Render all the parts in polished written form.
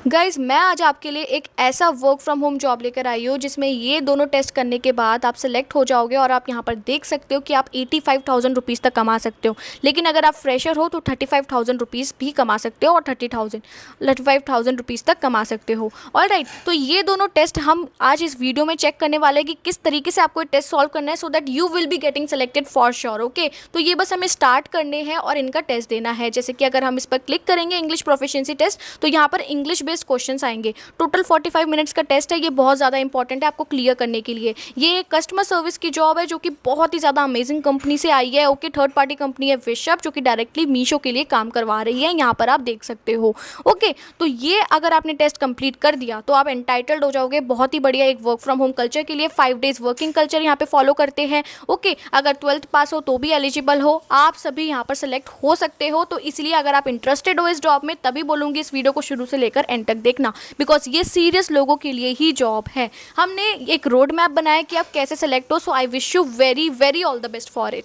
Guys मैं आज आपके लिए एक ऐसा वर्क फ्रॉम होम जॉब लेकर आई हूँ जिसमें ये दोनों टेस्ट करने के बाद आप सेलेक्ट हो जाओगे और आप यहाँ पर देख सकते हो कि आप 85,000 रुपीज़ तक कमा सकते हो। लेकिन अगर आप फ्रेशर हो तो 35,000 रुपीज़ भी कमा सकते हो और 35,000 रुपीज़ तक कमा सकते हो। ऑल राइट, तो ये दोनों टेस्ट हम आज इस वीडियो में चेक करने वाले हैं कि किस तरीके से आपको ये टेस्ट सॉल्व करना है so that you will be getting selected for sure. Okay, तो ये बस हमें स्टार्ट करने हैं और इनका टेस्ट देना है। जैसे कि अगर हम इस पर क्लिक करेंगे इंग्लिश प्रोफिशिएंसी टेस्ट, तो यहाँ पर इंग्लिश बेस्ड क्वेश्चंस आएंगे। टोटल 45 मिनट्स का टेस्ट है। ये बहुत ज़्यादा इंपॉर्टेंट है आपको क्लियर करने के लिए। ये एक कस्टमर सर्विस की जॉब है जो कि बहुत ही ज़्यादा अमेजिंग कंपनी से आई है। ओके, थर्ड पार्टी कंपनी है विशअप जो कि डायरेक्टली मीशो के लिए काम करवा रही है। यहाँ पर आप देख सकते हो। ओके, तो ये अगर आपने टेस्ट कंप्लीट कर दिया तो आप एंटाइटल्ड हो जाओगे बहुत ही बढ़िया एक वर्क फ्रॉम होम कल्चर के लिए। 5 डेज वर्किंग कल्चर यहाँ पे फॉलो करते हैं। ओके, अगर 12th पास हो तो भी एलिजिबल हो, आप सभी यहाँ पर सेलेक्ट हो सकते हो। तो इसलिए अगर आप इंटरेस्टेड हो इस जॉब में तभी बोलूँगी इस वीडियो को शुरू से लेकर एंड तक देखना, बिकॉज ये सीरियस लोगों के लिए ही जॉब है। हमने एक रोड मैप बनाया कि आप कैसे सेलेक्ट हो। So I wish you very very all the best for it.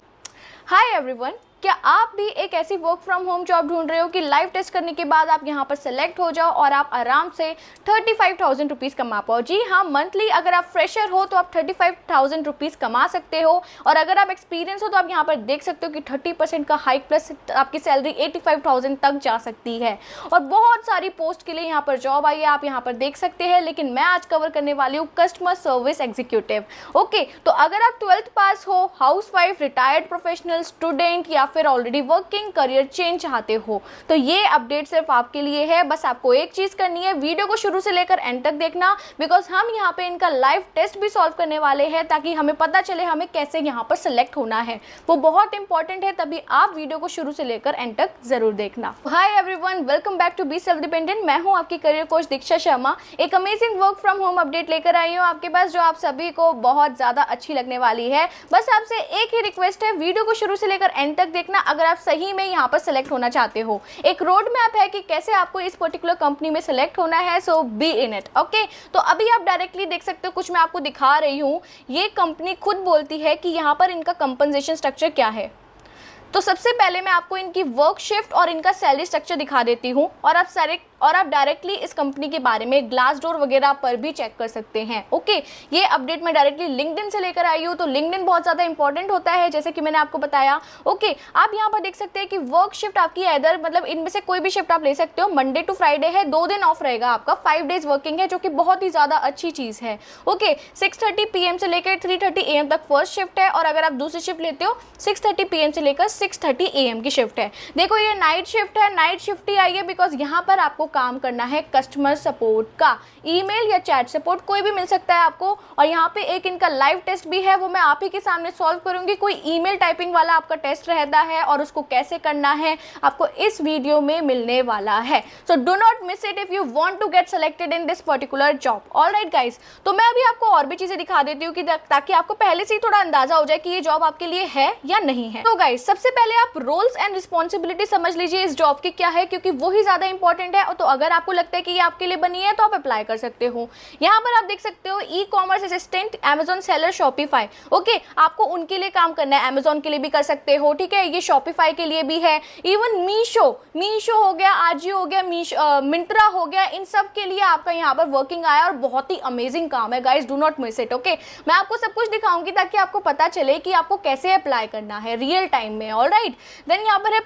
Hi everyone, क्या आप भी एक ऐसी वर्क फ्रॉम होम जॉब ढूंढ रहे हो कि लाइव टेस्ट करने के बाद आप यहाँ पर सेलेक्ट हो जाओ और आप आराम से 35,000 रुपीज़ कमा पाओ? जी हाँ, मंथली अगर आप फ्रेशर हो तो आप 35,000 रुपीज़ कमा सकते हो। और अगर आप एक्सपीरियंस हो तो आप यहाँ पर देख सकते हो कि 30% का हाइक प्लस आपकी सैलरी 85,000 तक जा सकती है। और बहुत सारी पोस्ट के लिए यहाँ पर जॉब आई है, आप यहाँ पर देख सकते हैं। लेकिन मैं आज कवर करने वाली हूँ कस्टमर सर्विस एग्जीक्यूटिव। ओके, तो अगर आप 12th पास हो, house wife, retired professional, student या फिर ऑलरेडी वर्किंग, करियर चेंज चाहते हो तो ये अपडेट सिर्फ आपके लिए है। बस आपको एक चीज करनी है, वीडियो को शुरू से लेकर एंड तक देखना, बिकॉज हम यहाँ पे इनका लाइव टेस्ट भी सॉल्व करने वाले हैं ताकि हमें पता चले हमें कैसे यहाँ पर सिलेक्ट होना है। वो बहुत इंपॉर्टेंट है, तभी आप वीडियो को शुरू से लेकर एंड तक जरूर देखना। Hi everyone, welcome back to be self dependent. मैं हूँ आपकी करियर कोच दीक्षा शर्मा। एक amazing work from home update लेकर आई हूँ आपके पास जो आप सभी को बहुत ज्यादा अच्छी लगने वाली है। बस आपसे एक ही रिक्वेस्ट है, वीडियो को शुरू से लेकर एंड तक देखना अगर आप सही में यहाँ पर सेलेक्ट होना चाहते हो। एक रोड मैप है कि कैसे आपको इस पर्टिकुलर कंपनी में सेलेक्ट होना है। सो बी इन इट। ओके, तो अभी आप डायरेक्टली देख सकते हो, कुछ मैं आपको दिखा रही हूँ। ये कंपनी खुद बोलती है कि यहाँ पर इनका कंपनसेशन स्ट्रक्चर क्या है। तो सबसे पहले मैं आपको इनकी वर्क शिफ्ट और इनका सैलरी स्ट्रक्चर दिखा देती हूँ और आप डायरेक्टली इस कंपनी के बारे में ग्लासडोर वगैरह पर भी चेक कर सकते हैं। ओके, ये अपडेट मैं डायरेक्टली लिंक्डइन से लेकर आई हूँ। तो लिंक्डइन बहुत ज़्यादा इंपॉर्टेंट होता है जैसे कि मैंने आपको बताया। ओके, आप यहाँ पर देख सकते हैं कि वर्क शिफ्ट आपकी इधर मतलब इनमें से कोई भी शिफ्ट आप ले सकते हो। मंडे टू फ्राइडे है, 2 दिन ऑफ रहेगा आपका, 5 डेज वर्किंग है जो कि बहुत ही ज़्यादा अच्छी चीज़ है। ओके, 6:30 PM से लेकर 3:30 AM तक फर्स्ट शिफ्ट है और अगर आप दूसरी शिफ्ट लेते हो 6:30 PM से लेकर 6:30 AM की शिफ्ट है। देखो ये नाइट शिफ्ट है, नाइट शिफ्ट ही आई है बिकॉज यहाँ पर आपको काम करना है कस्टमर सपोर्ट का। ईमेल या चैट सपोर्ट कोई भी मिल सकता है आपको। और यहाँ पे एक इनका लाइव टेस्ट भी है, वो मैं आप ही के सामने सॉल्व करूंगी। कोई ईमेल टाइपिंग वाला आपका टेस्ट रहता है और उसको कैसे करना है आपको इस वीडियो में मिलने वाला है। So do not miss it if you want to get selected in this particular job. Alright guys, तो मैं अभी आपको और भी चीजें दिखा देती हूँ कि ताकि आपको पहले से ही थोड़ा अंदाजा हो जाए कि ये जॉब आपके लिए है या नहीं है। तो गाइस, सबसे पहले आप रोल्स एंड रिस्पॉन्सिबिलिटी समझ लीजिए इस जॉब की क्या है, क्योंकि वो ही ज्यादा इंपॉर्टेंट है। तो अगर आपको लगता है कि ये आपके लिए बनी है तो आप अप्लाई कर सकते हो। यहाँ पर आप देख सकते हो e commerce assistant, Amazon seller, Shopify. Okay, आपको उनके लिए काम करना है, अमेजॉन के लिए भी कर सकते हो। ठीक है, ये शॉपिफाई के लिए भी है। इवन मीशो हो गया, आजियो हो गया, मिंत्रा हो गया, इन सब के लिए आपका यहाँ पर वर्किंग आया और बहुत ही अमेजिंग काम है guys, do not miss it. Okay, मैं आपको सब कुछ दिखाऊंगी ताकि आपको पता चले कि आपको कैसे अप्लाई करना है रियल टाइम में। ऑलराइट, देन यहाँ पर है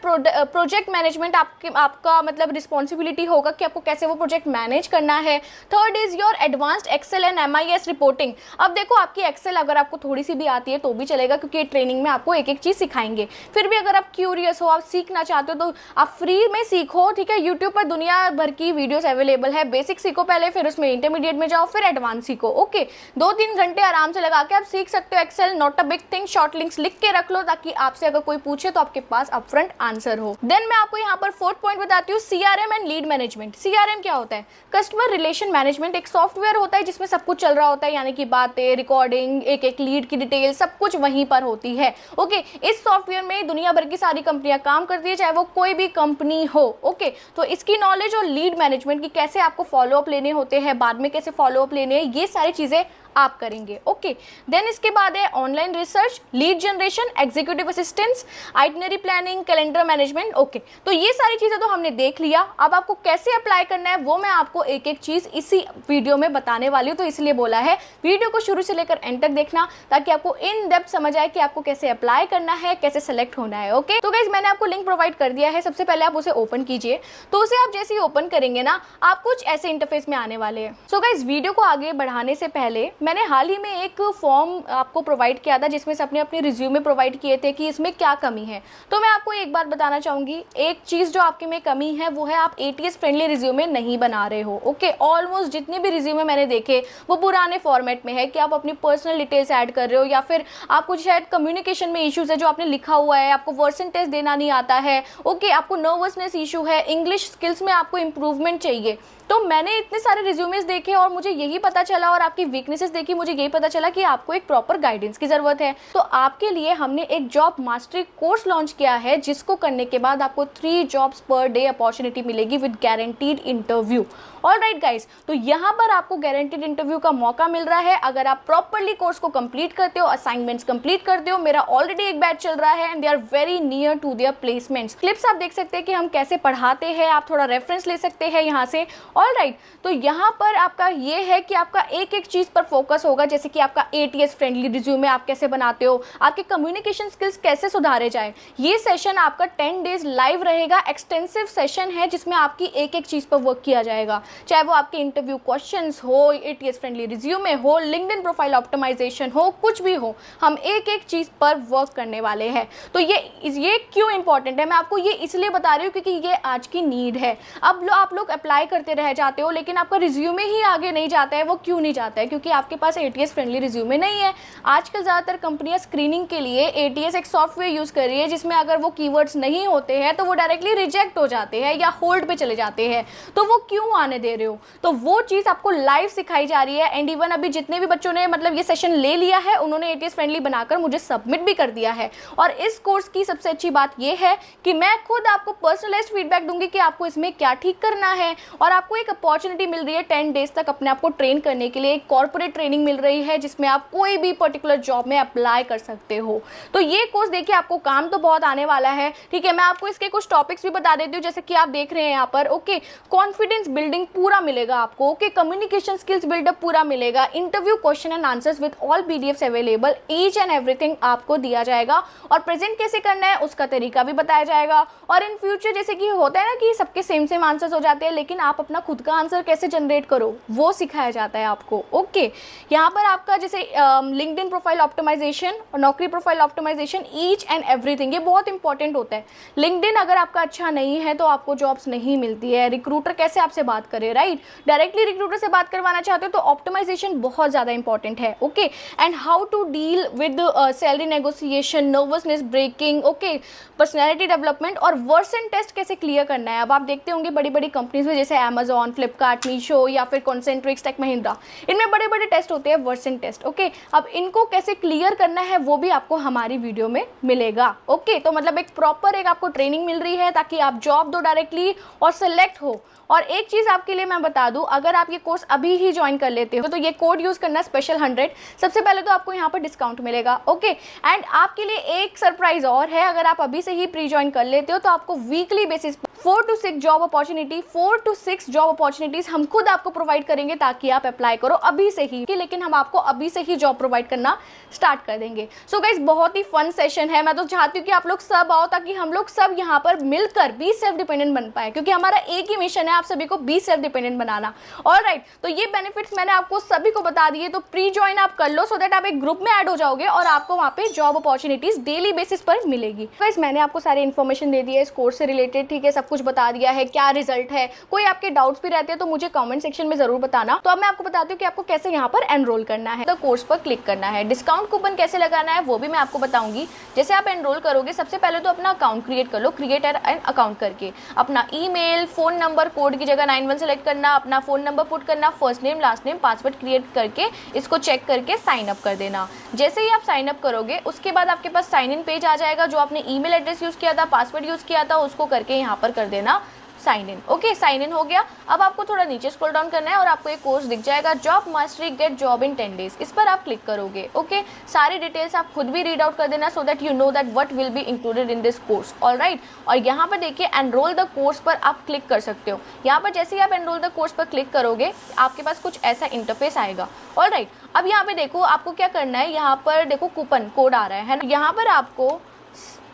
प्रोजेक्ट मैनेजमेंट। आपका मतलब रिस्पॉन्सिबिलिटी होगा कि आपको कैसे वो प्रोजेक्ट मैनेज करना है। Third is your advanced excel and MIS reporting. अब देखो, आपकी एक्सेल अगर आपको थोड़ी सी भी आती है तो भी चलेगा क्योंकि ट्रेनिंग में आपको एक एक चीज सिखाएंगे। फिर भी अगर आप क्यूरियस हो, आप सीखना चाहते हो तो आप फ्री में सीखो। ठीक है, यूट्यूब पर दुनिया भर की वीडियोस अवेलेबल है। बेसिक सीखो पहले, फिर उसमें इंटरमीडिएट में जाओ, फिर एडवांस सीखो। ओके, 2-3 घंटे आराम से लगा के आप सीख सकते हो excel. Not a big thing. Short links लिख के रख लो ताकि आपसे अगर कोई पूछे तो आपके पास अपफ्रंट आंसर हो। देन मैं आपको यहाँ पर 4th पॉइंट बताती हूँ, CRM and lead management. CRM क्या होता है? Customer relation management. एक सॉफ्टवेयर होता है जिसमें सब कुछ चल रहा होता है, यानी कि बातें, रिकॉर्डिंग, एक एक लीड की डिटेल, सब कुछ वहीं पर होती है। ओके, इस सॉफ्टवेयर में दुनिया भर की सारी कंपनियां काम करती है, चाहे वो कोई भी कंपनी हो। ओके, तो इसकी नॉलेज और लीड मैनेजमेंट की कैसे आपको फॉलोअप लेने होते हैं, बाद में कैसे फॉलोअप लेने हैं, ये सारी चीजें आप करेंगे। ओके, देन इसके बाद है online research, lead generation, executive assistance, itinerary planning, calendar management. Okay, तो ये सारी चीजें तो हमने देख लिया। अब आपको कैसे कैसे अप्लाई करना है वो मैं आपको एक एक चीज़ इसी वीडियो में बताने वाली हूँ, तो इसलिए बोला है वीडियो को शुरू से लेकर एंड तक देखना, ताकि आपको इन डेप्थ समझ आए कि आपको कैसे अप्लाई करना है, कैसे सेलेक्ट होना है। ओके, तो गाइज मैंने आपको लिंक प्रोवाइड कर दिया है, सबसे पहले आप उसे ओपन कीजिए। तो उसे आप जैसे ही ओपन करेंगे ना, आप कुछ ऐसे इंटरफेस में आने वाले हैं। सो गाइज वीडियो को आगे बढ़ाने से पहले मैंने हाल ही में एक फॉर्म आपको प्रोवाइड किया था, जिसमें से अपने अपने रिज्यूमे प्रोवाइड किए थे कि इसमें क्या कमी है। तो मैं आपको एक बात बताना चाहूँगी, एक चीज़ जो आपके में कमी है वो है आप ATS फ्रेंडली रिज्यूमे नहीं बना रहे हो। ओके, ऑलमोस्ट जितने भी रिज्यूमे मैंने देखे वो पुराने फॉर्मेट में है कि आप अपनी पर्सनल डिटेल्स ऐड कर रहे हो, या फिर आपको शायद कम्युनिकेशन में इश्यूज है जो आपने लिखा हुआ है, आपको वर्सन टेस्ट देना नहीं आता है। ओके, आपको नर्वसनेस इशू है, इंग्लिश स्किल्स में आपको इंप्रूवमेंट चाहिए। तो मैंने इतने सारे रिज्यूमेस देखे और मुझे यही पता चला, और आपकी वीकनेसेस देखी, मुझे यही पता चला कि आपको एक प्रॉपर गाइडेंस की ज़रूरत है। तो आपके लिए हमने एक जॉब मास्टरी कोर्स लॉन्च किया है, जिसको करने के बाद आपको 3 जॉब्स पर डे अपॉर्चुनिटी मिलेगी with guaranteed interview. Alright guys, तो यहाँ पर आपको गारंटीड इंटरव्यू का मौका मिल रहा है अगर आप प्रॉपरली कोर्स को कंप्लीट करते हो, असाइनमेंट्स कंप्लीट करते हो। मेरा ऑलरेडी एक बैच चल रहा है and they are very near to their placements. Clips आप देख सकते हैं कि हम कैसे पढ़ाते हैं, आप थोड़ा रेफरेंस ले सकते हैं यहाँ से। ऑलराइट, तो यहाँ पर आपका ये है कि आपका एक एक चीज़ पर फोकस होगा, जैसे कि आपका ATS फ्रेंडली रिज्यूमे आप कैसे बनाते हो, आपके कम्युनिकेशन स्किल्स कैसे सुधारे जाए। ये सेशन आपका 10 डेज लाइव रहेगा, एक्सटेंसिव सेशन है जिसमें आपकी एक एक चीज़ पर वर्क किया जाएगा, चाहे वो आपके इंटरव्यू क्वेश्चंस हो, ATS फ्रेंडली रिज्यूमे हो, लिंक्डइन प्रोफाइल ऑप्टिमाइजेशन हो, कुछ भी हो, हम एक एक चीज़ पर वर्क करने वाले हैं। तो ये क्यों इंपॉर्टेंट है, मैं आपको ये इसलिए बता रही हूँ क्योंकि ये आज की नीड है। अब आप लोग अप्लाई करते रह जाते हो, लेकिन आपका रिज्यूमे ही आगे नहीं जाता है। वो क्यों नहीं जाता है? क्योंकि आपके पास ATS फ्रेंडली रिज्यूमे नहीं है। आजकल ज़्यादातर कंपनियां स्क्रीनिंग के लिए ATS एक सॉफ्टवेयर यूज़ कर रही है, जिसमें अगर वो कीवर्ड्स नहीं होते हैं तो वो डायरेक्टली रिजेक्ट हो जाते हैं या होल्ड पे चले जाते हैं। तो वो क्यों आने दे रहे हो? तो वो चीज़ आपको लाइव सिखाई जा रही है। एंड इवन अभी जितने भी बच्चों ने मतलब ये सेशन ले लिया है, उन्होंने ATS फ्रेंडली बनाकर मुझे सबमिट भी कर दिया है। और इस कोर्स की सबसे अच्छी बात ये है कि मैं खुद आपको पर्सनलाइज्ड फीडबैक दूंगी कि आपको इसमें क्या ठीक करना है, और आपको एक अपॉर्चुनिटी मिल रही है 10 डेज तक अपने आप को ट्रेन करने के लिए। एक कॉर्पोरेट ट्रेनिंग मिल रही है जिसमें आप कोई भी पर्टिकुलर जॉब में अप्लाई कर सकते हो। तो ये कोर्स देखिए आपको काम तो बहुत आने वाला है। ठीक है, मैं आपको इसके कुछ टॉपिक्स भी बता देती हूँ, जैसे कि आप देख रहे हैं यहाँ पर। ओके, कॉन्फिडेंस बिल्डिंग पूरा मिलेगा आपको। ओके, कम्युनिकेशन स्किल्स बिल्डअप पूरा मिलेगा, interview question and answers with all PDFs available, each and everything आपको दिया जाएगा। और प्रेजेंट कैसे करना है उसका तरीका भी बताया जाएगा। और इन फ्यूचर जैसे कि होता है ना कि सबके सेम आंसर्स हो जाते हैं, लेकिन आप अपना खुद का आंसर कैसे जनरेट करो वो सिखाया जाता है आपको। ओके, यहाँ पर आपका जैसे लिंक्डइन प्रोफाइल ऑप्टिमाइजेशन और Naukri profile optimisation, each and everything, ये बहुत इंपॉर्टेंट होता है। लिंक्डइन अगर आपका अच्छा नहीं है तो आपको जॉब्स नहीं मिलती है। रिक्रूटर कैसे आपसे बात करे, राइट? डायरेक्टली रिक्रूटर से बात करवाना चाहते हो तो ऑप्टिमाइजेशन बहुत ज़्यादा इंपॉर्टेंट है। Okay, and how to deal with salary negotiation, nervousness breaking, okay, personality development और वर्सन टेस्ट कैसे क्लियर करना है। अब आप देखते होंगे बड़ी बड़ी कंपनीज में जैसे अमेजॉन, फ्लिपकार्ट, मीशो या फिर कॉन्सेंट्रिक्स, टेक महिंद्रा, इनमें बड़े बड़े टेस्ट होते हैं, वर्सन टेस्ट। ओके, अब इनको कैसे क्लियर करना है वो भी आपको हमारी वीडियो में मिलेगा। ओके, तो मतलब एक प्रॉपर एक आपको ट्रेनिंग मिल रही है ताकि आप जॉब दो डायरेक्टली और सेलेक्ट हो। और एक चीज़ आपके लिए मैं बता दूं, अगर आप ये कोर्स अभी ही ज्वाइन कर लेते हो तो ये कोड यूज़ करना स्पेशल 100। सबसे पहले तो आपको यहाँ पर डिस्काउंट मिलेगा। ओके, एंड आपके लिए एक सरप्राइज और है, अगर आप अभी से ही प्री ज्वाइन कर लेते हो तो आपको weekly basis 4 to 6 job opportunity, 4 to 6 job opportunities हम खुद आपको प्रोवाइड करेंगे ताकि आप अप्लाई करो अभी से ही। लेकिन हम आपको अभी से ही जॉब प्रोवाइड करना स्टार्ट कर देंगे। सो गाइस, बहुत ही फन सेशन है। मैं तो चाहती हूँ कि आप लोग सब आओ ताकि हम लोग सब यहाँ पर मिलकर बी सेल्फ डिपेंडेंट बन पाए, क्योंकि हमारा एक ही मिशन है, आप सभी को बी सेल्फ डिपेंडेंट बनाना। ऑलराइट, तो ये बेनिफिट्स मैंने आपको सभी को बता दिए, तो प्री ज्वाइन आप कर लो सो दैट आप एक ग्रुप में ऐड हो जाओगे और आपको वहाँ पे जॉब अपॉर्चुनिटीज डेली बेसिस पर मिलेगी। गाइस, मैंने आपको सारी इन्फॉर्मेशन दे दी है इस कोर्स से रिलेटेड। ठीक है, सब कुछ बता दिया है, क्या रिजल्ट है। कोई आपके डाउट्स भी रहते हैं तो मुझे कमेंट सेक्शन में जरूर बताना। तो अब मैं आपको बताती हूँ कि आपको कैसे यहाँ पर एनरोल करना है, तो कोर्स पर क्लिक करना है। डिस्काउंट कूपन कैसे लगाना है वो भी मैं आपको बताऊंगी। जैसे आप एनरोल करोगे, सबसे पहले तो अपना अकाउंट क्रिएट कर लो, क्रिएट एन अकाउंट करके अपना ईमेल, फोन नंबर, कोड की जगह 91 सेलेक्ट करना, अपना फोन नंबर पुट करना, first name, last name, password create करके इसको चेक करके साइन अप कर देना। जैसे ही आप साइन अप करोगे उसके बाद आपके पास साइन इन पेज आ जाएगा। जो आपने ईमेल एड्रेस यूज किया था, पासवर्ड यूज किया था, उसको करके यहाँ पर कर देना sign in. Okay, sign in हो गया। अब आपको थोड़ा नीचे स्क्रॉल डाउन करना है और आपको एक कोर्स दिख जाएगा, job mastery get job in 10 days. इस पर आप क्लिक करोगे। ओके, सारी डिटेल्स आप खुद भी रीड आउट कर देना so that you know that what will be included in this course. Alright, और यहाँ पर देखिए एनरोल द कोर्स पर आप क्लिक कर सकते हो। यहाँ पर जैसे ही आप एनरोल द कोर्स पर क्लिक करोगे आपके पास कुछ ऐसा इंटरफेस आएगा। ऑलराइट, अब यहाँ पे देखो आपको क्या करना है, यहाँ पर देखो कूपन कोड आ रहा है ना, यहाँ पर आपको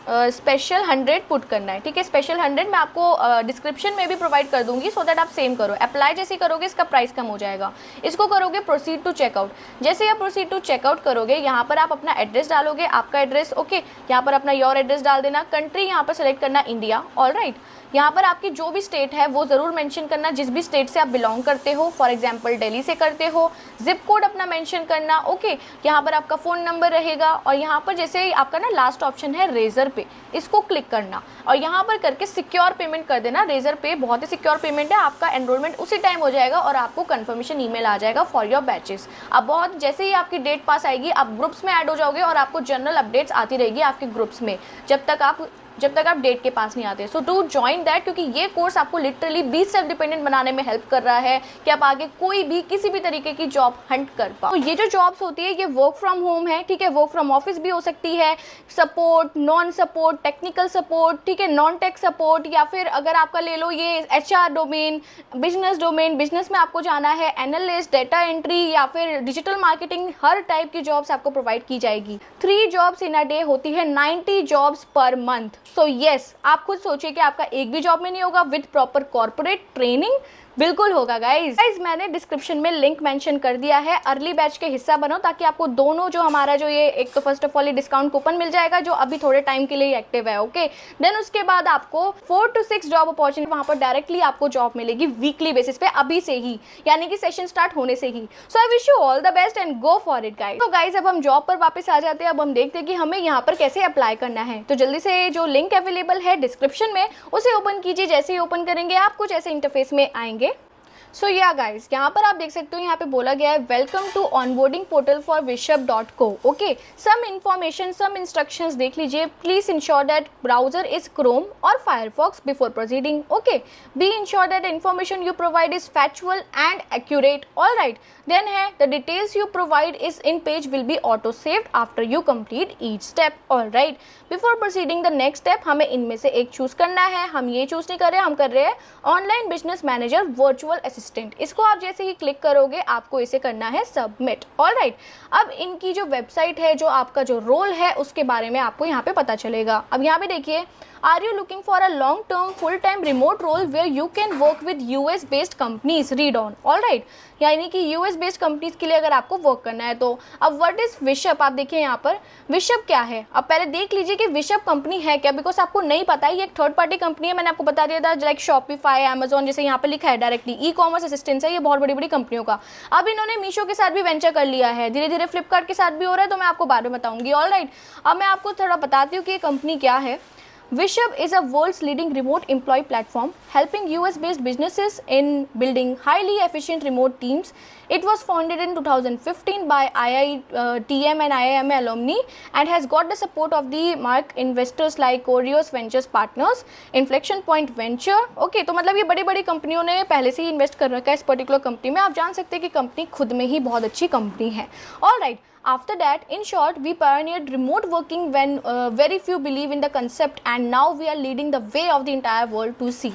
स्पेशल 100 पुट करना है। ठीक है, स्पेशल 100 मैं आपको डिस्क्रिप्शन में भी प्रोवाइड कर दूंगी सो दैट आप सेम करो। अप्लाई जैसे करोगे इसका प्राइस कम हो जाएगा। इसको करोगे प्रोसीड टू चेकआउट। जैसे आप प्रोसीड टू चेकआउट करोगे यहाँ पर आप अपना एड्रेस डालोगे, आपका एड्रेस। ओके, यहाँ पर अपना योर एड्रेस डाल देना। कंट्री यहाँ पर सेलेक्ट करना इंडिया। ऑलराइट, यहाँ पर आपकी जो भी स्टेट है वो ज़रूर मेंशन करना, जिस भी स्टेट से आप बिलोंग करते हो। फॉर एग्जांपल दिल्ली से करते हो, जिप कोड अपना मेंशन करना। ओके, यहाँ पर आपका फ़ोन नंबर रहेगा और यहाँ पर जैसे आपका ना लास्ट ऑप्शन है रेजर पे, इसको क्लिक करना और यहाँ पर करके सिक्योर पेमेंट कर देना। रेजर पे बहुत ही सिक्योर पेमेंट है, आपका एनरोलमेंट उसी टाइम हो जाएगा और आपको कंफर्मेशन ईमेल आ जाएगा फॉर योर बैचेस। अब बहुत जैसे ही आपकी डेट पास आएगी आप ग्रुप्स में ऐड हो जाओगे और आपको जनरल अपडेट्स आती रहेगी आपके ग्रुप्स में जब तक आप डेट के पास नहीं आते। सो डू ज्वाइन दैट, क्योंकि ये कोर्स आपको लिटरली बी सेल्फ डिपेंडेंट बनाने में हेल्प कर रहा है कि आप आगे कोई भी किसी भी तरीके की जॉब हंट कर पाओ। तो ये जो जॉब्स होती है ये वर्क फ्रॉम होम है। ठीक है, वर्क फ्रॉम ऑफिस भी हो सकती है, support, non support, technical support, ठीक है, नॉन टेक सपोर्ट, या फिर अगर आपका ले लो ये HR डोमेन, डोमेन, बिजनेस में आपको जाना है, एनालिस्ट, डेटा एंट्री या फिर डिजिटल मार्केटिंग, हर टाइप की जॉब्स आपको प्रोवाइड की जाएगी। 3 जॉब्स इन अ डे होती है, 90 jobs per month. So yes, आप खुद सोचिए कि आपका एक भी जॉब में नहीं होगा विद प्रॉपर कॉर्पोरेट ट्रेनिंग। बिल्कुल होगा गाइज। मैंने डिस्क्रिप्शन में लिंक मेंशन कर दिया है, अर्ली बैच के हिस्सा बनो ताकि आपको दोनों जो हमारा जो ये एक तो फर्स्ट ऑफ ऑल ये डिस्काउंट कूपन मिल जाएगा जो अभी थोड़े टाइम के लिए एक्टिव है। ओके, देन उसके बाद आपको 4 to 6 जॉब अपॉर्चुनिटी वहाँ पर डायरेक्टली आपको जॉब मिलेगी वीकली बेसिस पे, अभी से ही, यानी कि सेशन स्टार्ट होने से ही। So I wish you all the best and go for it guys. तो गाइज अब हम जॉब पर वापस आ जाते हैं। अब हम देखते हैं कि हमें यहाँ पर कैसे अप्लाई करना है। तो जल्दी से जो लिंक अवेलेबल है डिस्क्रिप्शन में उसे ओपन कीजिए। जैसे ही ओपन करेंगे आप कुछ ऐसे इंटरफेस में आएंगे। सो या गाइज, यहाँ पर आप देख सकते हो यहाँ पे बोला गया है welcome to onboarding portal for wishub.co। Okay, some information, some instructions देख लीजिए। Please ensure that browser is Chrome और Firefox before proceeding. Okay, be ensure that information you provide is factual and accurate. All right, then है the details you provide is in page will be auto saved after you complete each step. All right, before proceeding the next step हमें इनमें से एक choose करना है। हम ये choose नहीं कर रहे हैं, हम कर रहे हैं online business manager virtual assistant. इसको आप जैसे ही क्लिक करोगे आपको इसे करना है सबमिट। ऑल राइट, अब इनकी जो वेबसाइट है, जो आपका जो रोल है उसके बारे में आपको यहाँ पे पता चलेगा। अब यहाँ पे देखिए, are you looking for a long term full time remote role where you can work with US based companies, read on. All right, यानी कि US बेस्ड कंपनीज के लिए अगर आपको वर्क करना है तो। अब व्हाट इज विशप, आप देखिए यहाँ पर विशप क्या है। अब पहले देख लीजिए कि विशप कंपनी है क्या, बिकॉज आपको नहीं पता है। ये एक थर्ड पार्टी कंपनी है, मैंने आपको बता दिया था, लाइक शॉपिफाई, Amazon, जैसे यहाँ पर लिखा है डायरेक्टली ई-कॉमर्स असिस्टेंस है। ये बहुत बड़ी बड़ी कंपनियों का। अब इन्होंने मीशो के साथ भी वेंचर कर लिया है, धीरे धीरे फ्लिपकार्ट के साथ भी हो रहा है, तो मैं आपको बाद में बताऊंगी। ऑल राइट, अब मैं आपको थोड़ा बताती हूँ कि ये कंपनी क्या है। Wishub is a world's leading remote employee platform, helping US-based businesses in building highly efficient remote teams. It was founded in 2015 by IITM and IIM alumni and has got the support of the mark investors like Corios Ventures Partners, Inflection Point Venture. Okay, तो मतलब ये बड़ी बड़ी कंपनियों ने पहले से ही invest कर रखा है इस पर्टिकुलर कंपनी में। आप जान सकते हैं कि कंपनी खुद में ही बहुत अच्छी कंपनी है। All right, after that, in short, we pioneered remote working when very few believe in the concept, and now we are leading the way of the entire world to see.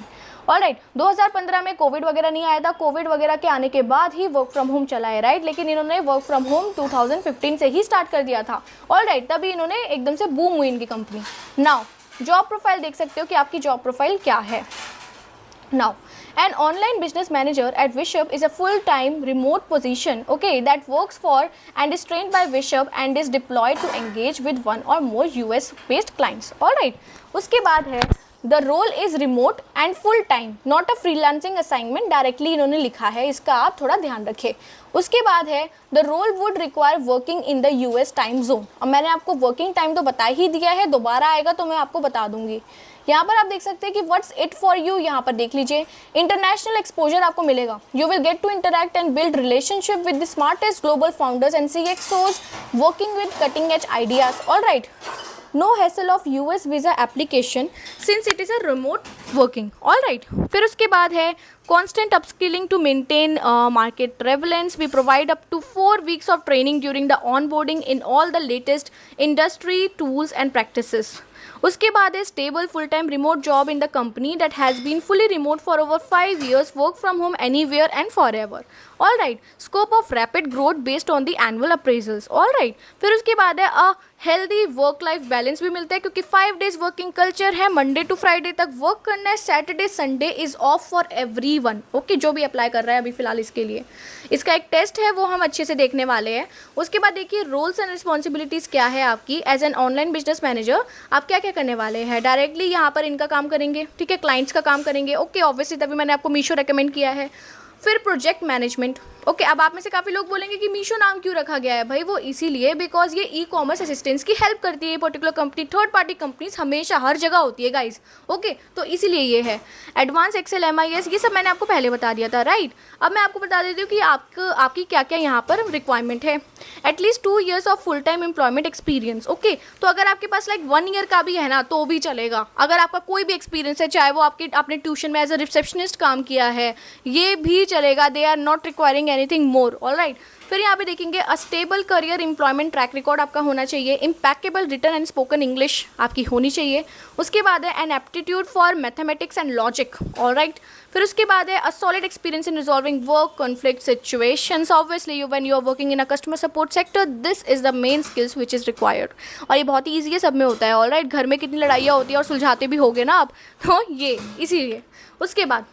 Alright, 2015 में Covid वगैरह नहीं आया था। Covid वगैरह के आने के बाद ही वर्क फ्रॉम होम चला है, राइट, लेकिन इन्होंने वर्क फ्रॉम होम 2015 से ही स्टार्ट कर दिया था। ऑलराइट, तभी इन्होंने एकदम से बूम हुई इनकी कंपनी। नाउ जॉब प्रोफाइल देख सकते हो कि आपकी जॉब प्रोफाइल क्या है। Now, an online business manager at Wishub is a full-time remote position, okay, that works for and is trained by Wishub and is deployed to engage with one or more US-based clients. All right. उसके बाद है the role is remote and full-time, not a freelancing assignment. Directly इन्होंने लिखा है, इसका आप थोड़ा ध्यान रखें। उसके बाद है the role would require working in the US time zone. अब मैंने आपको working time तो बता ही दिया है, दोबारा आएगा तो मैं आपको बता दूंगी। यहाँ पर आप देख सकते हैं कि व्हाट्स इट फॉर यू, यहाँ पर देख लीजिए इंटरनेशनल एक्सपोजर आपको मिलेगा। You will get to interact and build relationship with the smartest global founders and CXOs working with cutting edge ideas. All right, no hassle of US visa application since it is a remote working. All right, फिर उसके बाद है constant upskilling to maintain market relevance. We provide up to 4 weeks of training during the onboarding in all the latest industry tools and practices. उसके बाद है stable full time remote job in the company that has been fully remote for over 5 years, work from home anywhere and forever. All right, scope of rapid growth based on the annual appraisals. All right, फिर उसके बाद है a healthy work life balance भी मिलता है क्योंकि 5 days working culture है, Monday to Friday तक वर्क करना है, Saturday Sunday is of for everyone. Okay, जो भी अप्लाई कर रहा है अभी फिलहाल इसके लिए। इसका एक टेस्ट है वो हम अच्छे से देखने वाले हैं। उसके बाद देखिए रोल्स एंड रिस्पॉन्सिबिलिटीज़ क्या है आपकी as an online business manager. आप क्या क्या करने वाले हैं, डायरेक्टली यहाँ पर इनका काम करेंगे, ठीक है, क्लाइंट्स का काम करेंगे। ओके, ऑब्वियसली तभी मैंने आपको मीशो रेकमेंड किया है। फिर प्रोजेक्ट मैनेजमेंट। ओके, अब आप में से काफ़ी लोग बोलेंगे कि मीशो नाम क्यों रखा गया है भाई, वो इसीलिए बिकॉज ये ई कॉमर्स असिस्टेंस की हेल्प करती है। ये particular company third party companies हमेशा हर जगह होती है गाइज। ओके, तो इसीलिए ये है। एडवांस एक्सेल MIS ये सब मैंने आपको पहले बता दिया था, राइट। अब मैं आपको बता देती हूँ कि आपकी क्या क्या यहाँ पर रिक्वायरमेंट है। At least 2 years of full time employment experience. Okay, तो अगर आपके पास लाइक 1 year का भी है ना तो भी चलेगा। अगर आपका कोई भी एक्सपीरियंस है, चाहे वो आपने ट्यूशन में एज अ रिसेप्शनिस्ट काम किया है, ये भी चलेगा। They are not requiring anything more. All right, फिर यहाँ पे देखेंगे a stable career employment track record आपका होना चाहिए। Impeccable written and spoken English आपकी होनी चाहिए। उसके बाद है an aptitude for mathematics and logic. All right, फिर उसके बाद है a solid experience in resolving work conflict situations. Obviously when you are working in a customer support sector this is the main skills which is required. और ये बहुत ही easy है, सब में होता है। ऑल राइट, घर में कितनी लड़ाइयाँ होती है और सुलझाते भी होगे ना आप, तो ये इसीलिए। उसके बाद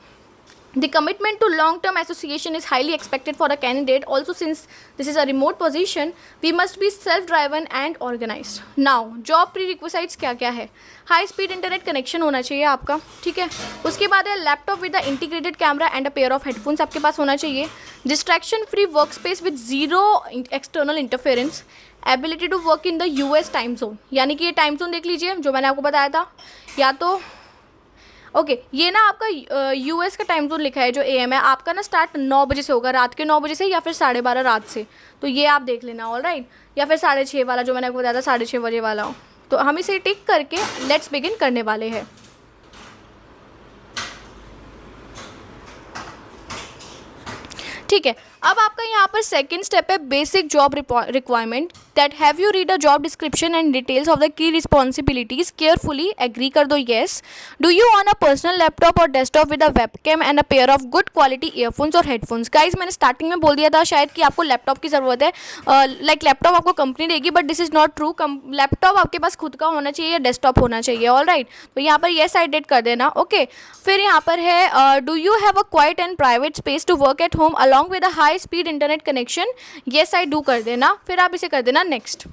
the commitment to long term association is highly expected for a candidate. Also, since this is a remote position, we must be self driven and organized. Now job prerequisites क्या क्या है, हाई स्पीड इंटरनेट कनेक्शन होना चाहिए आपका, ठीक है। उसके बाद है laptop with the integrated camera and a pair of headphones आपके पास होना चाहिए। Distraction free work space with zero external interference. Ability to work in the US time zone, यानी कि ये टाइम जोन देख लीजिए जो मैंने आपको बताया था, या तो ओके ये ना आपका US का टाइम जोन लिखा है जो AM है, आपका ना स्टार्ट 9 बजे से होगा, रात के 9 बजे से, या फिर 12:30 रात से, तो ये आप देख लेना। ऑल राइट, या फिर 6:30 वाला जो मैंने आपको बताया था, 6:30 बजे वाला। तो हम इसे टिक करके लेट्स बिगिन करने वाले हैं। ठीक है, अब आपका यहाँ पर सेकंड स्टेप है basic job requirement. That have you read a job description and details of the key responsibilities carefully, agree कर दो yes. Do you own a personal laptop और desktop with a webcam and a pair of good quality earphones और headphones. Guys मैंने starting में बोल दिया था शायद कि आपको लैपटॉप की ज़रूरत है, लाइक लैपटॉप आपको कंपनी देगी, but this is not true. Laptop आपके पास खुद का होना चाहिए या डेस्कटॉप होना चाहिए। ऑल राइट, तो यहाँ पर येस आई डिड कर देना। ओके, फिर यहाँ पर है do you have a quiet and private space to work at home along with a high speed internet connection, yes I do कर देना। फिर आप इसे कर देना नेक्स्ट।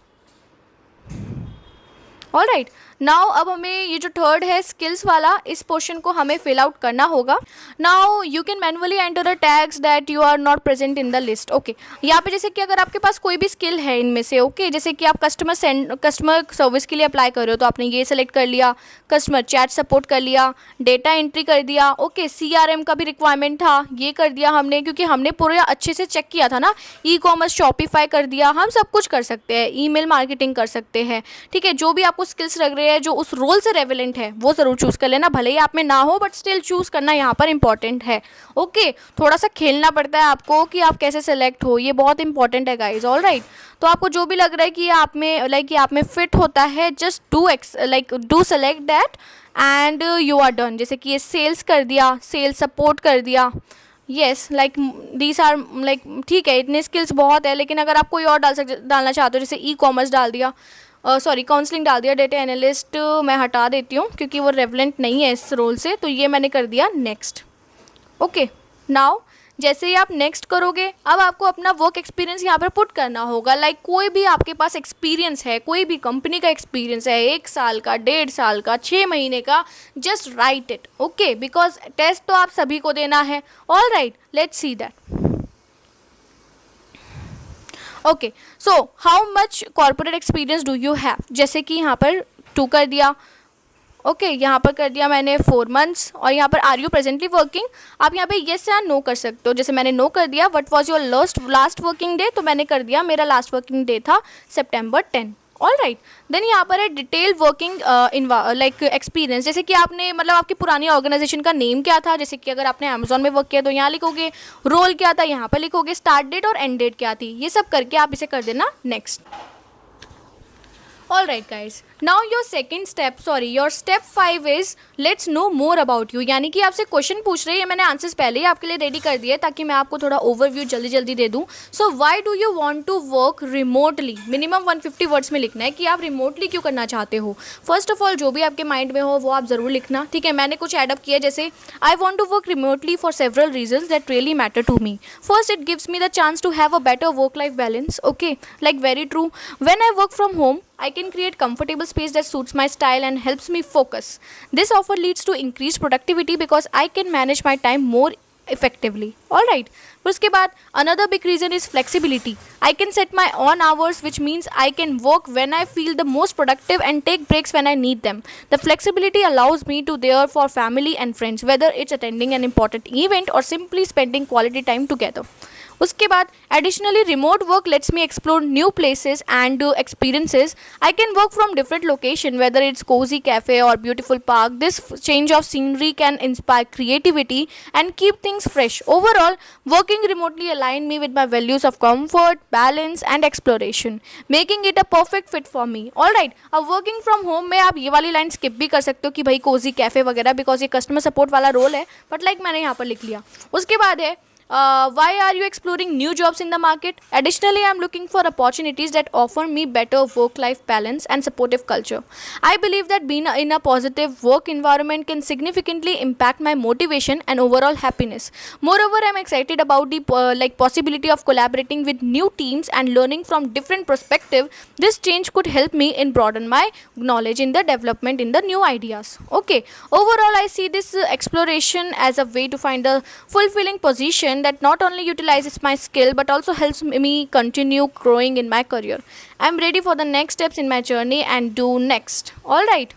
ऑल राइट, नाउ अब हमें ये जो थर्ड है स्किल्स वाला, इस पोर्शन को हमें फिल आउट करना होगा। Now you can manually enter the tags that you are not present in the list. Okay, यहाँ पे जैसे कि अगर आपके पास कोई भी स्किल है इनमें से, ओके जैसे कि आप कस्टमर सर्विस के लिए अप्लाई कर रहे हो तो आपने ये सेलेक्ट कर लिया, कस्टमर चैट सपोर्ट कर लिया, डेटा एंट्री कर दिया, ओके CRM का भी रिक्वायरमेंट था, ये कर दिया हमने क्योंकि हमने पूरा अच्छे से चेक किया था ना। ई कॉमर्स शॉपिफाई कर दिया, हम सब कुछ कर सकते हैं, ईमेल मार्केटिंग कर सकते हैं, ठीक है। जो भी आपको स्किल्स लग रहे हैं जो उस रोल से रेवेलेंट है वो ज़रूर चूज़ कर लेना, भले ही आप में ना हो बट स्टिल चूज़ करना यहाँ पर इंपॉर्टेंट है। ओके, थोड़ा सा खेलना पड़ता है आपको कि आप कैसे सेलेक्ट हो, ये बहुत इंपॉर्टेंट है गाइज। ऑल राइट, तो आपको जो भी लग रहा है कि आप में फिट होता है, just do select that and you are done. जैसे कि ये सेल्स कर दिया, सेल्स सपोर्ट कर दिया, yes like these are like ठीक है, इतने स्किल्स बहुत है, लेकिन अगर आप कोई और डालना चाहते हो, जैसे ई कॉमर्स डाल दिया, सॉरी काउंसलिंग डाल दिया, डेटा एनालिस्ट मैं हटा देती हूँ क्योंकि वो रेवलेंट नहीं है इस रोल से, तो ये मैंने कर दिया नेक्स्ट। ओके, नाउ जैसे ही आप नेक्स्ट करोगे, अब आपको अपना वर्क एक्सपीरियंस यहाँ पर पुट करना होगा। लाइक कोई भी आपके पास एक्सपीरियंस है, कोई भी कंपनी का एक्सपीरियंस है, 1 साल का, 1.5 साल का, 6 महीने का, just write it. Okay, because test तो आप सभी को देना है। All right, let's see that. Okay, so how much corporate experience do you have, जैसे कि यहाँ पर 2 कर दिया। ओके, यहाँ पर कर दिया मैंने 4 months, और यहाँ पर आर यू प्रेजेंटली वर्किंग, आप यहाँ पे येस या नो कर सकते हो। जैसे मैंने नो कर दिया, what was your last working day, तो मैंने कर दिया मेरा लास्ट वर्किंग डे था September 10। All right. देन यहाँ पर है डिटेल वर्किंग लाइक एक्सपीरियंस, जैसे कि आपने मतलब आपकी पुरानी ऑर्गेनाइजेशन का नेम क्या था, जैसे कि अगर आपने अमेजोन में वर्क किया तो यहाँ लिखोगे, रोल क्या था यहाँ पर लिखोगे, स्टार्ट डेट और एंड डेट क्या थी, ये सब करके आप इसे कर देना next. All right guys, now your second step, sorry your step 5 is let's no more about you, यानी कि आपसे क्वेश्चन पूछ रहे हैं, मैंने आंसर्स पहले ही आपके लिए रेडी कर दिए ताकि मैं आपको थोड़ा ओवरव्यू जल्दी जल्दी दे दूं। So why do you want to work remotely, minimum 150 words में लिखना है कि आप रिमोटली क्यों करना चाहते हो। फर्स्ट ऑफ ऑल जो भी आपके माइंड में हो वो आप ज़रूर लिखना, ठीक है। मैंने कुछ एडअप किया, जैसे I want to work remotely for several reasons that really matter to me. First it gives me the chance to have a better work life balance, okay, like very true. When I work from home, I can create comfortable space that suits my style and helps me focus. This often leads to increased productivity because I can manage my time more effectively. All right. फिर उसके बाद another big reason is flexibility. I can set my own hours, which means I can work when I feel the most productive and take breaks when I need them. The flexibility allows me to there for family and friends, whether it's attending an important event or simply spending quality time together. उसके बाद additionally remote work lets me explore new places and experiences. I can work from different location whether it's cosy cafe और beautiful park. This change of scenery can inspire creativity and keep things fresh. Overall working remotely align me with my values of comfort, balance and exploration, making it a perfect fit for me. All right, अब working from home में आप ये वाली line skip भी कर सकते हो कि भाई कोजी कैफे वगैरह, बिकॉज ये कस्टमर सपोर्ट वाला रोल है, बट लाइक मैंने यहाँ पर लिख लिया। उसके बाद है why are you exploring new jobs in the market? Additionally, I am looking for opportunities that offer me better work-life balance and supportive culture. I believe that being in a positive work environment can significantly impact my motivation and overall happiness. Moreover, I am excited about the possibility of collaborating with new teams and learning from different perspectives. This change could help me in broaden my knowledge in the development in the new ideas. Okay. Overall, I see this exploration as a way to find a fulfilling position that not only utilizes my skill but also helps me continue growing in my career. I am ready for the next steps in my journey and do next. All right.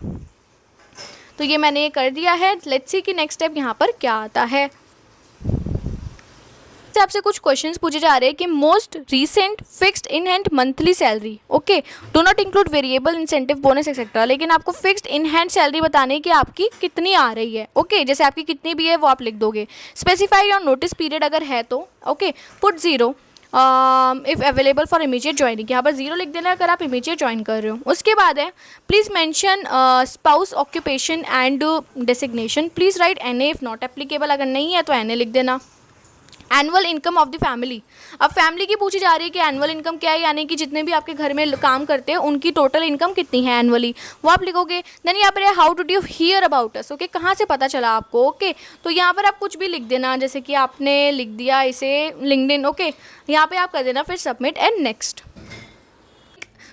तो ये मैंने ये कर दिया है। Let's see कि next step यहाँ पर क्या आता है। आपसे कुछ क्वेश्चंस पूछे जा रहे हैं कि most recent fixed in hand monthly salary, okay, do not include variable incentive bonus etcetera, लेकिन आपको फिक्स्ड इन हैंड सैलरी बताने की आपकी कितनी आ रही है, ओके, जैसे आपकी कितनी भी है वो आप लिख दोगे। स्पेसिफाई योर नोटिस पीरियड अगर है तो, okay, put 0 if available for immediate joining, यहाँ पर 0 लिख देना अगर आप इमीडिएट ज्वाइन कर रहे हो। उसके बाद है please mention spouse occupation and designation, please write NA if not applicable, अगर नहीं है तो NA लिख देना। Annual income of the family, अब फैमिली की पूछी जा रही है कि एनुअल इनकम क्या है, यानी कि जितने भी आपके घर में काम करते हैं उनकी टोटल इनकम कितनी है एनुअली, वो आप लिखोगे। देन यहाँ पर है how did you here about us, okay, कहाँ से पता चला आपको, ओके, तो यहाँ पर आप कुछ भी लिख देना, जैसे कि आपने लिख दिया इसे लिंक्डइन, ओके, यहाँ पे आप कर देना फिर submit and next.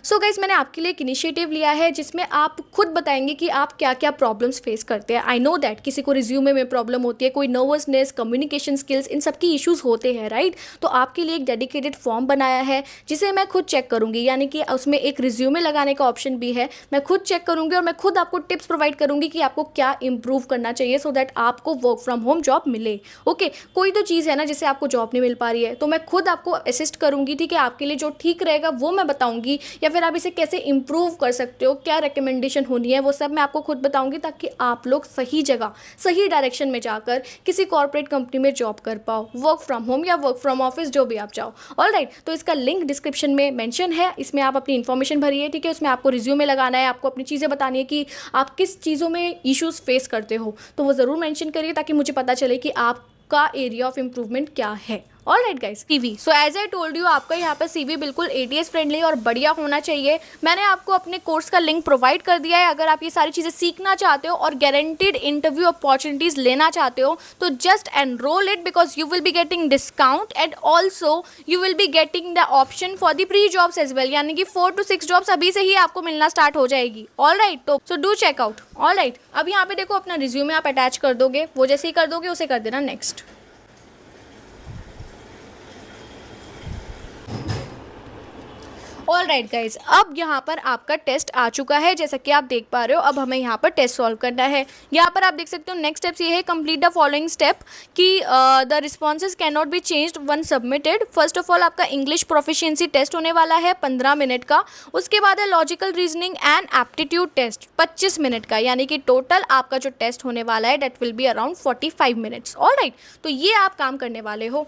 So guys, मैंने आपके लिए एक इनिशिएटिव लिया है जिसमें आप खुद बताएंगे कि आप क्या क्या प्रॉब्लम्स फेस करते हैं। आई नो दैट किसी को रिज्यूमे में प्रॉब्लम होती है, कोई नर्वसनेस, कम्युनिकेशन स्किल्स, इन सब की इश्यूज़ होते हैं, राइट। तो आपके लिए एक डेडिकेटेड फॉर्म बनाया है जिसे मैं खुद चेक करूँगी, यानी कि उसमें एक रिज्यूमे लगाने का ऑप्शन भी है। मैं खुद चेक करूँगी और मैं खुद आपको टिप्स प्रोवाइड करूँगी कि आपको क्या इंप्रूव करना चाहिए सो दैट आपको वर्क फ्रॉम होम जॉब मिले, ओके। कोई तो चीज़ है ना जिससे आपको जॉब नहीं मिल पा रही है, तो मैं खुद आपको असिस्ट करूँगी, ठीक है, आपके लिए जो ठीक रहेगा वो मैं बताऊँगी, या फिर आप इसे कैसे इंप्रूव कर सकते हो, क्या रिकमेंडेशन होनी है, वो सब मैं आपको खुद बताऊंगी ताकि आप लोग सही जगह, सही डायरेक्शन में जाकर किसी कॉर्पोरेट कंपनी में जॉब कर पाओ, वर्क फ्रॉम होम या वर्क फ्रॉम ऑफिस, जो भी आप चाहो। ऑल राइट, तो इसका लिंक डिस्क्रिप्शन में मेंशन है, इसमें आप अपनी इन्फॉर्मेशन भरिए, ठीक है। उसमें आपको रिज्यूमे लगाना है, आपको अपनी चीज़ें बतानी है कि आप किस चीज़ों में इश्यूज़ फेस करते हो, तो वो ज़रूर मेंशन करिए ताकि मुझे पता चले कि आपका एरिया ऑफ इम्प्रूवमेंट क्या है। All right guys, CV, so as I told you, आपका यहाँ पर CV बिल्कुल ATS फ्रेंडली और बढ़िया होना चाहिए। मैंने आपको अपने कोर्स का लिंक प्रोवाइड कर दिया है। अगर आप ये सारी चीज़ें सीखना चाहते हो और गारंटीड इंटरव्यू अपॉर्चुनिटीज़ लेना चाहते हो तो just enrol it, because you will be getting discount and also you will be getting the option for the pre jobs as well, यानी कि 4 to 6 जॉब्स अभी से ही आपको मिलना स्टार्ट हो जाएगी। ऑल राइट, तो so do check out. All right, अब यहाँ पे देखो अपना रिज्यूमे आप अटैच कर दोगे, वो जैसे ही कर दोगे उसे कर देना नेक्स्ट। ऑल राइट गाइज, अब यहाँ पर आपका टेस्ट आ चुका है, जैसा कि आप देख पा रहे हो। अब हमें यहाँ पर टेस्ट सॉल्व करना है। यहाँ पर आप देख सकते हो नेक्स्ट स्टेप्स ये है, कंप्लीट द फॉलोइंग स्टेप कि the responses can not be changed once submitted. First of all आपका इंग्लिश प्रोफिशिएंसी टेस्ट होने वाला है 15 मिनट का। उसके बाद है logical reasoning and aptitude test 25 minute का, यानी कि टोटल आपका जो टेस्ट होने वाला है that will be around 45 minutes. All right, तो ये आप काम करने वाले हो।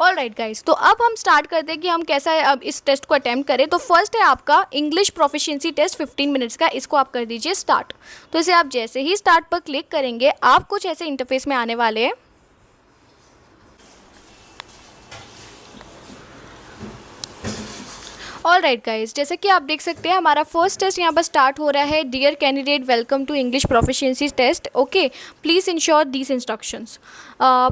ऑल राइट गाइज, तो अब हम स्टार्ट करते हैं कि हम कैसा है अब इस टेस्ट को अटैम्प्ट करें। तो फर्स्ट है आपका इंग्लिश प्रोफिशिएंसी टेस्ट 15 मिनट्स का, इसको आप कर दीजिए स्टार्ट। तो इसे आप जैसे ही स्टार्ट पर क्लिक करेंगे आप कुछ ऐसे इंटरफेस में आने वाले हैं। ऑल राइट गाइज, जैसे कि आप देख सकते हैं हमारा फर्स्ट टेस्ट यहाँ पर स्टार्ट हो रहा है। Dear candidate, welcome to English proficiency test. Okay, please ensure these instructions.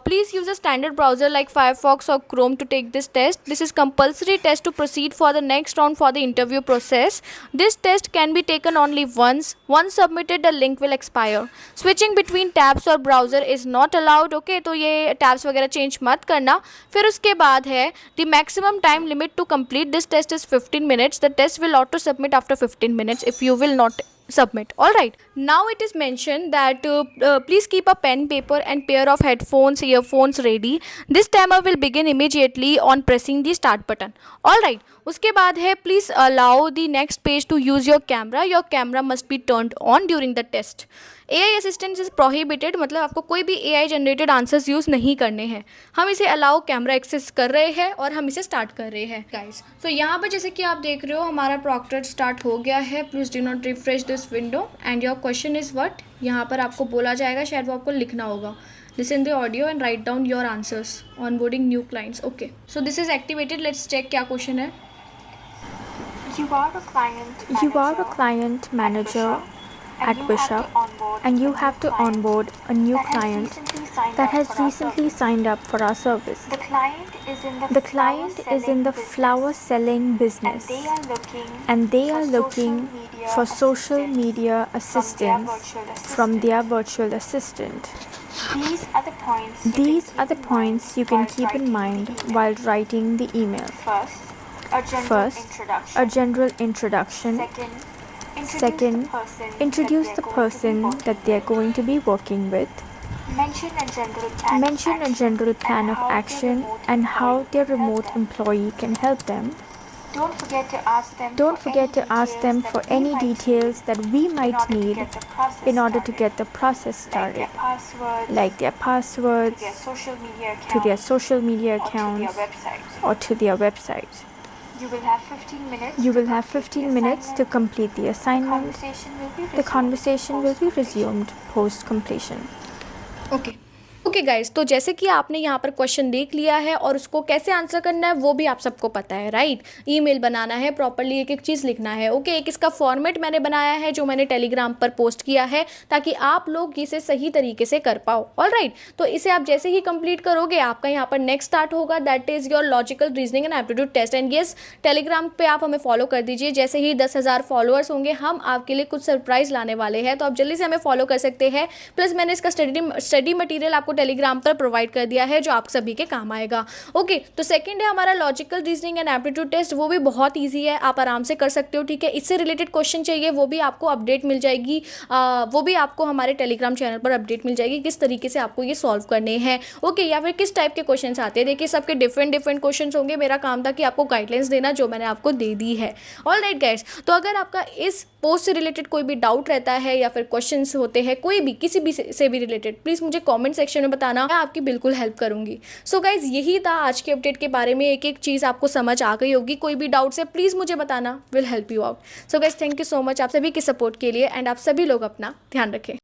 Please use a standard browser like Firefox or Chrome to take this test. This is compulsory test to proceed for the next round for the interview process. This test can be taken only once. Once submitted, the link will expire. Switching between tabs or browser is not allowed. Okay, तो ये tabs वगैरह change मत करना। फिर उसके बाद है the maximum time limit to complete this test is 15 minutes. The test will auto submit after 15 minutes if you will not submit. All right, now it is mentioned that please keep a pen, paper and pair of headphones, earphones ready. This timer will begin immediately on pressing the start button. All right, उसके बाद है please allow the next page to use your camera. Your camera must be turned on during the test. AI assistant is prohibited, मतलब आपको कोई भी AI generated answers use नहीं करने हैं। हम इसे अलाउ कैमरा एक्सेस कर रहे हैं और हम इसे स्टार्ट कर रहे हैं गाइस। तो यहाँ पर जैसे कि आप देख रहे हो हमारा प्रॉक्टर स्टार्ट हो गया है। Please do not refresh this window and your question is what. यहाँ पर आपको बोला जाएगा, शायद वो आपको लिखना होगा। Listen the audio and write down your answers. Onboarding new clients. Okay. So this is activated. Let's check क्या क्वेश्चन है। You are a client manager at Bishop and you have to onboard a new client that has recently signed up for our service. The client is in the flower selling business and they are looking for social media assistance from their virtual assistant. These are the points you can keep in mind while writing the email. First, a general introduction. Second, introduce the person that they are going to be working with. Mention a general plan of action and how their remote employee can help them. Don't forget to ask them for any details that we might need in order to get the process started, like their passwords, to their social media accounts, or to their website. You will have 15 minutes to complete the assignment. The conversation will be resumed post completion. Okay guys, तो जैसे कि आपने यहाँ पर question देख लिया है और उसको कैसे आंसर करना है वो भी आप सबको पता है, राइट। ईमेल बनाना है, प्रॉपर्ली एक एक चीज़ लिखना है। ओके, एक इसका फॉर्मेट मैंने बनाया है जो मैंने टेलीग्राम पर पोस्ट किया है ताकि आप लोग इसे सही तरीके से कर पाओ। ऑल राइट, तो इसे आप जैसे ही कंप्लीट करोगे आपका यहाँ पर नेक्स्ट स्टार्ट होगा, that is your logical reasoning and aptitude test. And yes, Telegram पर आप हमें फॉलो कर दीजिए। जैसे ही 10,000 फॉलोअर्स होंगे हम आपके लिए कुछ सरप्राइज़ लाने वाले हैं, तो आप जल्दी से हमें फॉलो कर सकते हैं। प्लस मैंने इसका स्टडी मटीरियल आपको टेलीग्राम पर प्रोवाइड कर दिया है जो आप सभी के काम आएगा। ओके, तो सेकंड है हमारा logical reasoning and aptitude test. वो भी बहुत इजी है, आप आराम से कर सकते हो, ठीक है। इससे रिलेटेड क्वेश्चन चाहिए वो भी आपको अपडेट मिल जाएगी, वो भी आपको हमारे टेलीग्राम चैनल पर अपडेट मिल जाएगी किस तरीके से आपको ये सॉल्व करने हैं। ओके, या फिर किस टाइप के क्वेश्चन आते हैं। देखिए सबके डिफरेंट क्वेश्चन होंगे। मेरा काम था कि आपको गाइडलाइंस देना जो मैंने आपको दे दी है। ऑल राइट गाइस, तो अगर आपका इस पोस्ट से रिलेटेड कोई भी डाउट रहता है या फिर क्वेश्चंस होते हैं कोई भी किसी भी से भी रिलेटेड, प्लीज़ मुझे कमेंट सेक्शन में बताना, मैं आपकी बिल्कुल हेल्प करूंगी। सो गाइज, यही था आज के अपडेट के बारे में। एक एक चीज़ आपको समझ आ गई होगी। कोई भी डाउट्स है प्लीज़ मुझे बताना, will help you out. So guys, thank you so much आप सभी के सपोर्ट के लिए एंड आप सभी लोग अपना ध्यान रखें।